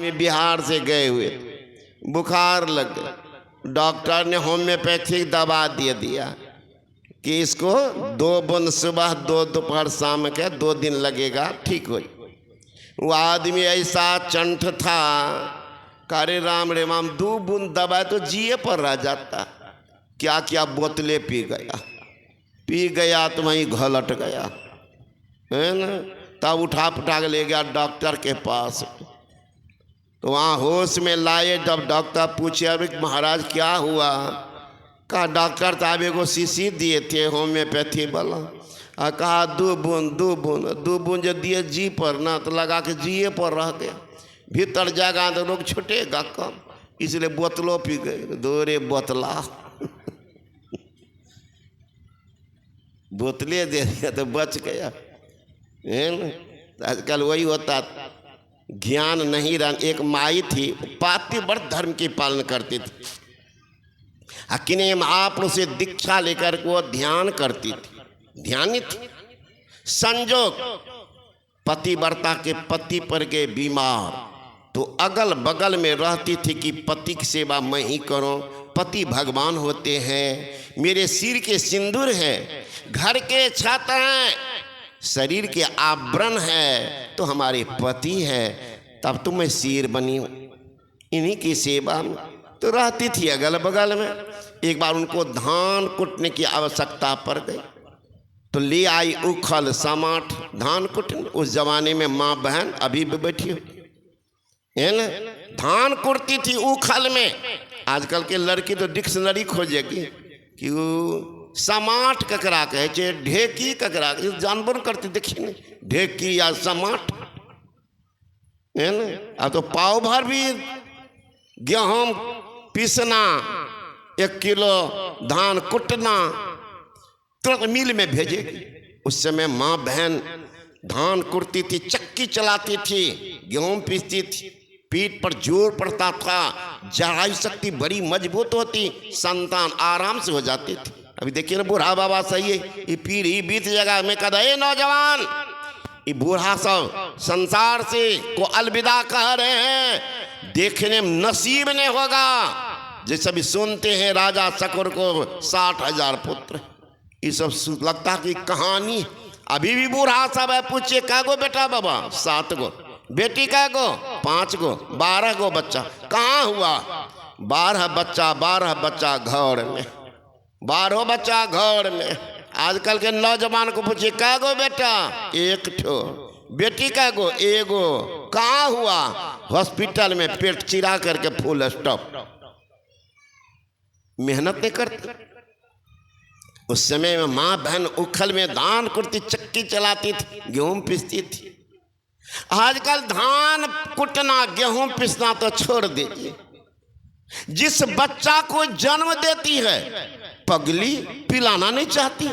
आदमी बिहार से गए हुए, बुखार लग गया, डॉक्टर ने होम्योपैथिक दवा दे दिया कि इसको 2 बूंद सुबह 2 दोपहर शाम के 2 दिन लगेगा ठीक हो। वो आदमी ऐसा चंठ था, करे राम रे राम, 2 बूंद दवा तो जिए पर रह जाता। क्या क्या बोतलें पी गया तो वहीं घलट गया, है ना। तब उठा पुठा के ले गया डॉक्टर के पास, तो वहाँ होश में लाए। जब डॉक्टर पूछे अरे महाराज क्या हुआ, कहा डॉक्टर साहब एगो शीशी दिए थे होम्योपैथी वाला, और कहा 2 बूंद जो दिए जी पर ना, तो लगा के जिए पर रह गया। भीतर जाएगा तो रोग छूटेगा कम, इसलिए बोतलों पी गए। दोरे बोतला बोतले दे दिया तो बच गया, है ना। आजकल वही होता, ज्ञान नहीं रहा। एक माई थी, पातिव्रत धर्म की पालन करती थी, किन्हीं महापुरुष से दीक्षा लेकर वो ध्यान करती थी, ध्यानी थी। संजोग पतिव्रता के पति पर गए बीमार, तो अगल बगल में रहती थी कि पति की सेवा मैं ही करूं, पति भगवान होते हैं, मेरे सिर के सिंदूर है, घर के छत हैं, शरीर के आवरण है, तो हमारे पति है, तब तो मैं सिर बनी हूं, इन्हीं की सेवा में तो रहती थी अगल बगल में। एक बार उनको धान कुटने की आवश्यकता पड़ गई, तो ले आई उखल समाट धान कुटने। उस जमाने में माँ बहन अभी भी बैठी हो, है ना, धान कुटती थी उखल में। आजकल के लड़की तो डिक्शनरी खोजेगी कि वो समाट ककरा कहे छे, ढेकी ककरा जानवर करती देखी नहीं, ढेकी या समाट, है ना। अब तो पाव भर भी गेहूं पीसना, 1 किलो धान कुटना, तुरंत मिल में भेजेगी। उस समय माँ बहन धान कुटती थी, चक्की चलाती थी, गेहूं पीसती थी, पीठ पर जोर पड़ता था, जरायु शक्ति बड़ी मजबूत होती, संतान आराम से हो जाती थी। अभी देखिए ना, बूढ़ा बाबा सही है, ये पीढ़ी बीत जगह में कदा ए नौजवान, ये बूढ़ा सब संसार से को अलविदा कह रहे हैं, देखने में नसीब नहीं होगा। जैसे भी सुनते हैं राजा शकुर को 60,000 पुत्र, ये सब लगता कि कहानी। अभी भी बूढ़ा सब है, पूछिए कै गो बेटा बाबा, 7 गो, बेटी कै गो, 5 गो, 12 गो बच्चा, कहाँ हुआ 12 बच्चा घर में, 12 बच्चा घर में। आजकल के नौजवान को पूछिए कै गो बेटा, 1 ठो, बेटी कै गो, 1 गो, कहाँ हुआ हॉस्पिटल में, पेट चिरा करके फुल स्टॉप, मेहनत नहीं करते। उस समय में माँ बहन उखल में धान कुटती, चक्की चलाती थी, गेहूं पीसती थी। आजकल धान कुटना गेहूं पीसना तो छोड़ दीजिए। जिस बच्चा को जन्म देती है पगली पिलाना नहीं चाहती,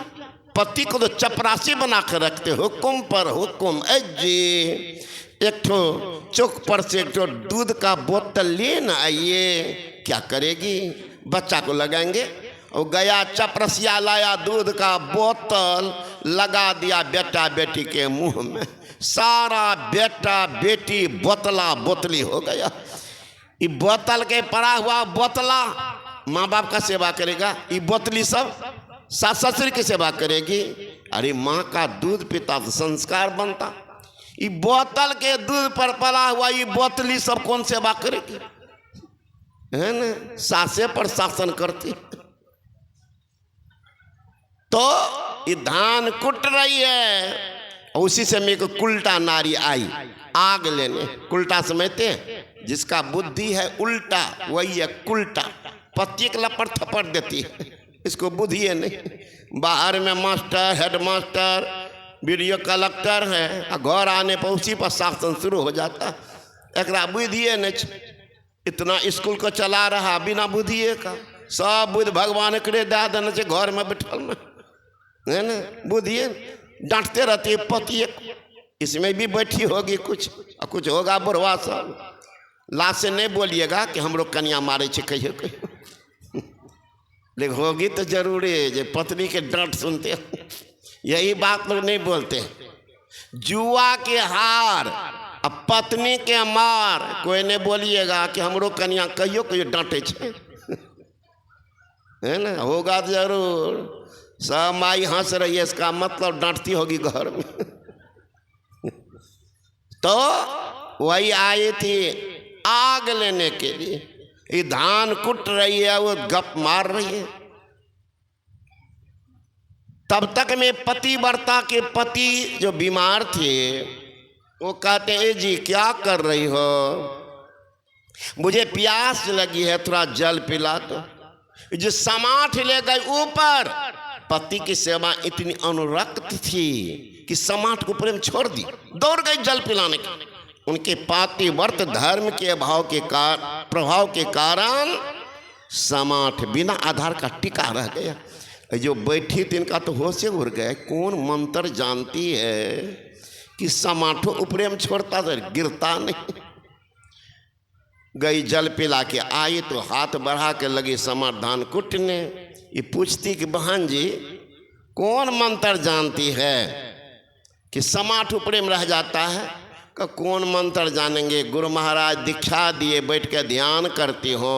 पति को तो चपरासी बना कर रखते, हुक्म पर हुक्म। अजी एक ठो चौक पर से एक ठो दूध का बोतल ले न आइए, क्या करेगी, बच्चा को लगाएंगे। और गया चपरसिया लाया दूध का बोतल, लगा दिया बेटा बेटी के मुंह में, सारा बेटा बेटी बोतला बोतली हो गया। ये बोतल के पड़ा हुआ बोतला माँ बाप का सेवा करेगा, ये बोतली सब सास ससुर की सेवा करेगी। अरे माँ का दूध पीता तो संस्कार बनता, ये बोतल के दूध पर पला हुआ ये बोतली सब कौन सेवा करेगी, है ना। सासे पर शासन करती। तो ये धान कुट रही है, उसी समय को कुल्टा नारी आई आग लेने। कुल्टा समझते हैं, जिसका बुद्धि है उल्टा वही है कुल्टा, पति के लपड़ थपड़ देती है, इसको बुद्धि है नहीं। बाहर में मास्टर, हेडमास्टर, वीडियो कलेक्टर है, घर आने पर उसी पर शासन शुरू हो जाता। एक बुद्धि है नहीं, इतना स्कूल को चला रहा बिना बुद्धि का, सब बुद्ध भगवान करे दे देना से घर में बैठल में, है ना। बुद्धि डांटते रहती है पति, इसमें भी बैठी होगी कुछ और कुछ होगा बुढ़वा सब। लाश से नहीं बोलिएगा कि हम लोग कन्या मारे छे कहिए कहिए, लेकिन होगी तो जरूरी है। जो पत्नी के डांट सुनते यही बात लोग नहीं बोलते। जुआ के हार अब पत्नी के मार कोई नहीं बोलिएगा कि हमरो कन्या कहियो कहियो डांटे छे है ना, होगा जरूर। सब माई हंस रही है, इसका मतलब डांटती होगी घर में। तो वही आई थी आग लेने के लिए, ये धान कुट रही है, वो गप मार रही है। तब तक में पतिव्रता के पति जो बीमार थे वो कहते ए जी क्या कर रही हो, मुझे प्यास लगी है, थोड़ा जल पिला दो। जो समाट ले गए ऊपर, पति की सेवा इतनी अनुरक्त थी कि समाट को प्रेम छोड़ दी, दौड़ गई जल पिलाने के। उनके पातिव्रत धर्म के प्रभाव के कारण समाट बिना आधार का टिका रह गया। जो बैठी थी इनका तो होश से उड़ गया, कौन मंत्र जानती है कि समाठो उपरेम छोड़ता था, गिरता नहीं। गई जल पिला के आई तो हाथ बढ़ा के लगी समाट धान कुटने। ये पूछती कि बहन जी कौन मंत्र जानती है कि समाट उपरेम रह जाता है? का कौन मंत्र जानेंगे, गुरु महाराज दीक्षा दिए, बैठ के ध्यान करती हो,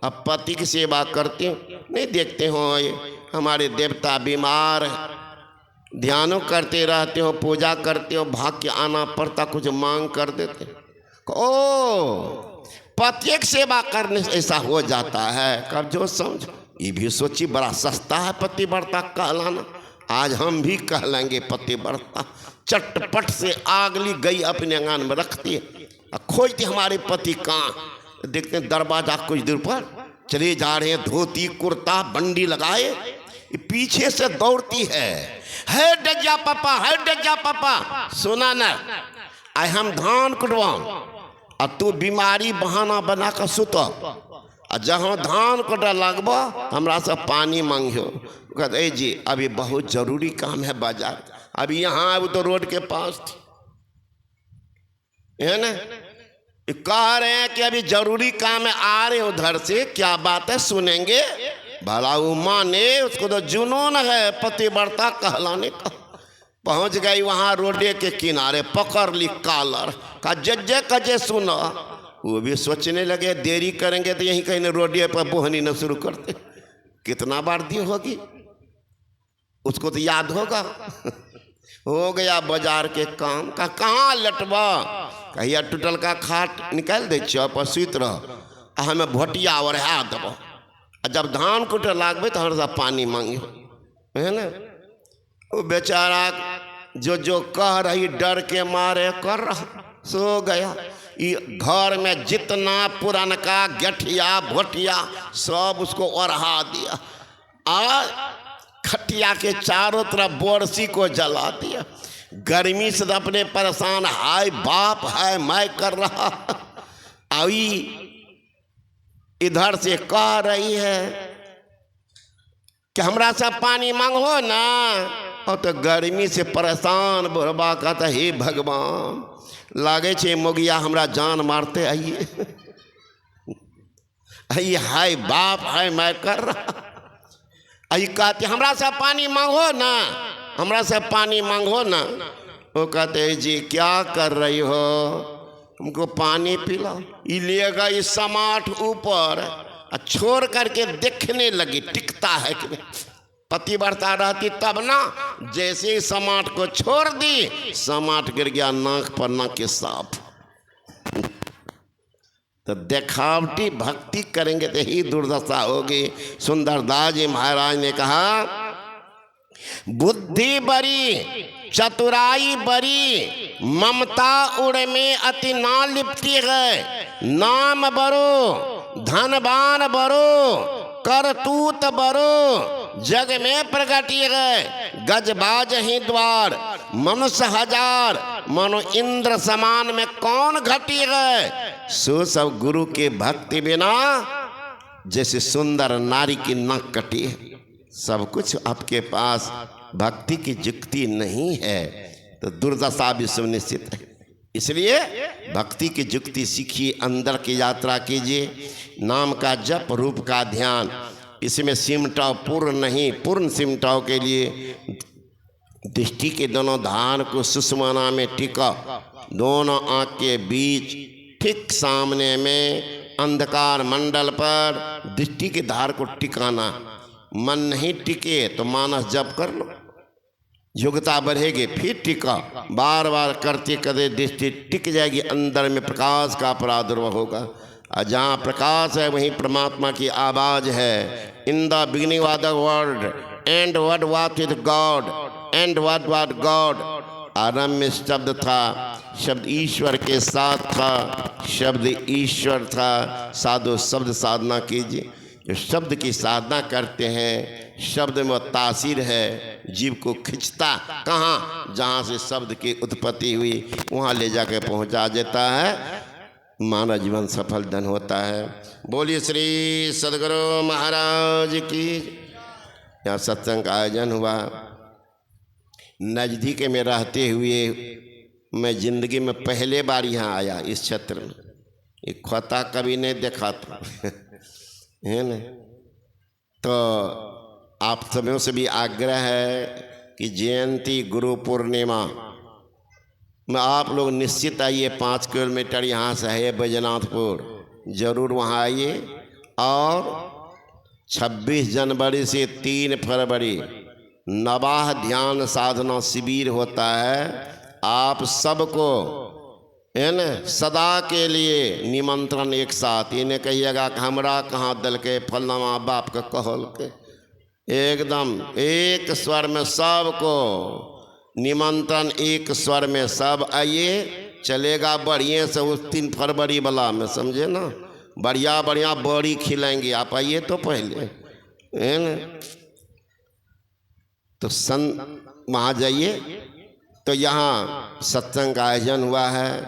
अब पति की सेवा करती हो, नहीं देखते हो हमारे देवता बीमार, ध्यानों करते रहते हो, पूजा करते हो, भाग के आना पड़ता, कुछ मांग कर देते। ओ पति की सेवा करने से ऐसा हो जाता है। कब जो समझ, ये भी सोची बड़ा सस्ता है पतिव्रता कहलाना। आज हम भी कह लेंगे पतिव्रता। चटपट से आगली गई अपने आंगन में रखती है, खोजती हमारे पति कहाँ, देखते हैं दरवाजा कुछ दूर पर चले जा रहे हैं, धोती कुर्ता बंडी लगाए, पीछे से दौड़ती है डज्जा पापा, है डज्जा पापा, सुना ना आए हम धान कुटवाऊं और तू बीमारी बहाना बना कर सुत, और जहाँ धान कटा लगबो हमरा से पानी मांगियो। कहते जी अभी बहुत जरूरी काम है बाजार, अभी यहाँ अब तो रोड के पास थी, है ना, कह रहे हैं कि अभी जरूरी काम है, आ रहे उधर से, क्या बात है सुनेंगे। भला वो माने, उसको तो जुनून है पतिव्रता कहलाने का। पहुंच गई वहां रोडे के किनारे, पकड़ ली कॉलर का जज्जे कजे सुना। वो भी सोचने लगे देरी करेंगे तो यहीं कहीं रोडे पर बोहनी न शुरू करते। कितना बार दी होगी उसको तो याद होगा। हो गया बाजार के काम का, कहाँ लटवा, कहिया टूटल का खाट निकाल दे पर सुत रह, हमें भोटिया और है दबो, जब धान कुटे लागबे तो हर पानी मांगे, है ना। वो बेचारा जो कह रही डर के मारे कर रहा, सो गया। ये घर में जितना पुरानका गठिया भोटिया सब उसको ओढ़ा दिया, और खटिया के चारों तरफ बोरसी को जला दिया। गर्मी से अपने परेशान, हाय बाप हाय मैं कर रहा। अभी इधर से कह रही है कि हमरा सब पानी मांगो ना, और तो गर्मी से परेशान बुढ़बा कहता हे भगवान लागे छे मोगिया हमरा जान मारते आइए। आइए हाय बाप हाय मैं कर रहा। आई कहते हमरा से पानी मांगो ना, हमरा से पानी मांगो ना। वो कहते जी क्या कर रही हो, हमको पानी पिलाओ। ये लेगा ये समाट ऊपर, छोड़ करके देखने लगी टिकता है कि नहीं। पतिव्रता रहती तब ना, जैसे ही समाट को छोड़ दी, समाट गिर गया नाक पर नाक के साफ। तो देखावटी भक्ति करेंगे तो ही दुर्दशा होगी। सुंदरदास जी महाराज ने कहा बुद्धि बड़ी चतुराई बड़ी, ममता उड़ में अति ना लिपटी है। नाम बरो धनवान बरो, करतूत बरो जग में प्रगटी है। गजबाज ही द्वार मनुष्य हजार, मनो इंद्र समान में कौन घटी है। सो सब गुरु के भक्ति बिना जैसे सुंदर नारी की नाक कटी है। सब कुछ आपके पास भक्ति की युक्ति नहीं है तो दुर्दशा भी सुनिश्चित है। इसलिए भक्ति की युक्ति सीखिए, अंदर की यात्रा कीजिए, नाम का जप रूप का ध्यान। इसमें सिमटाव पूर्ण नहीं, पूर्ण सिमटाव के लिए दृष्टि के दोनों धार को सुषमना में टिका, दोनों आँख के बीच ठीक सामने में अंधकार मंडल पर दृष्टि के धार को टिकाना। मन नहीं टिके तो मानस जप कर लो, योग्यता बढ़ेगी, फिर टिका, बार बार करते करते दृष्टि टिक जाएगी, अंदर में प्रकाश का प्रादुर्भाव होगा। और जहाँ प्रकाश है वहीं परमात्मा की आवाज़ है। In the beginning of the world and what was with God and what was God. आरंभ में शब्द था, शब्द ईश्वर के साथ था, शब्द ईश्वर था। साधु शब्द साधना कीजिए। जो शब्द की साधना करते हैं, शब्द में तासीर है, जीव को खिंचता कहाँ, जहाँ से शब्द की उत्पत्ति हुई वहाँ ले जाकर पहुँचा देता है, मानव जीवन सफल धन होता है। बोलिए श्री सद्गुरु महाराज की। यहाँ सत्संग का आयोजन हुआ। नज़दीक में रहते हुए मैं ज़िंदगी में पहले बार यहाँ आया इस क्षेत्र में। एक खोता कभी नहीं देखा था है न। तो आप सभी से भी आग्रह है कि जयंती गुरु पूर्णिमा में आप लोग निश्चित आइए। 5 किलोमीटर यहाँ से है बैजनाथपुर, ज़रूर वहाँ आइए। और 26 जनवरी से 3 फरवरी नवाह ध्यान साधना शिविर होता है। आप सबको है न सदा के लिए निमंत्रण एक साथ। ये नहीं कहिएगा कि हमरा कहाँ दल के फलना बाप के कहल के, एकदम एक स्वर में सबको निमंत्रण, एक स्वर में सब आइए। चलेगा बढ़िया से उस 3 फरवरी वाला में, समझे ना, बढ़िया बढ़िया बड़ी खिलाएंगे। आप आइए तो पहले है न। तो वहाँ जाइए। तो यहाँ सत्संग का आयोजन हुआ है,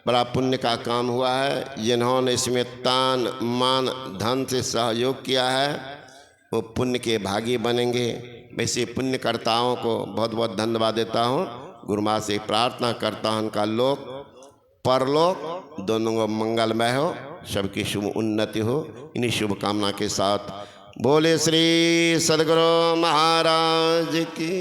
बड़ा पुण्य का काम हुआ है। जिन्होंने इसमें तान मान धन से सहयोग किया है वो पुण्य के भागी बनेंगे। वैसे पुण्यकर्ताओं को बहुत बहुत धन्यवाद देता हूँ। गुरु माँ से प्रार्थना करता हूँ उनका लोक परलोक दोनों को मंगलमय हो, सबकी शुभ उन्नति हो। इन्हीं शुभकामना के साथ बोले श्री सद्गुरु महाराज की।